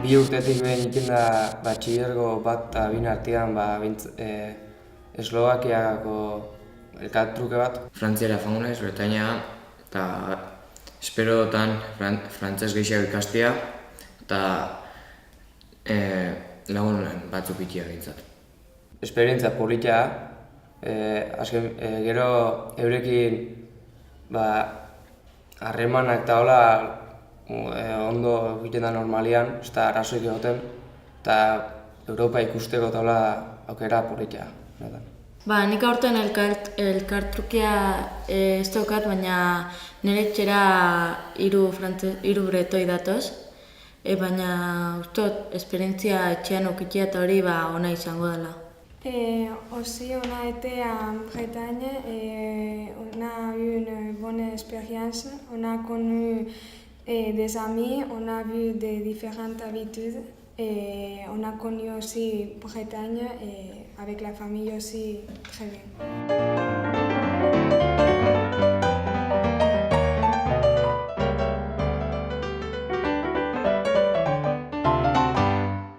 2 urtetik behin egiten da batxilergo bat eta bin artean Eslovakiako elkartruke bat. Frantziara joango naiz, Bretaña, eta espero dotan frantzes gehiago ikastea, eta lagun batzuk ikia behintzat. Esperientzia polita, gero eurekin harremanak eta hola ondo egiten da normalian, ez da arazoik egoten, eta Europa ikusteko eta hola aukera polita. Nik aurten elkartrukia ez daukat, baina nire etxera 3 bretoi datoz, baina ustot esperientzia etxean ukitia eta hori ona izango dela. Aussi, on a été en Bretagne et on a eu une bonne expérience. On a connu des amis, on a vu des différentes habitudes et on a connu aussi Bretagne et avec la famille aussi très bien.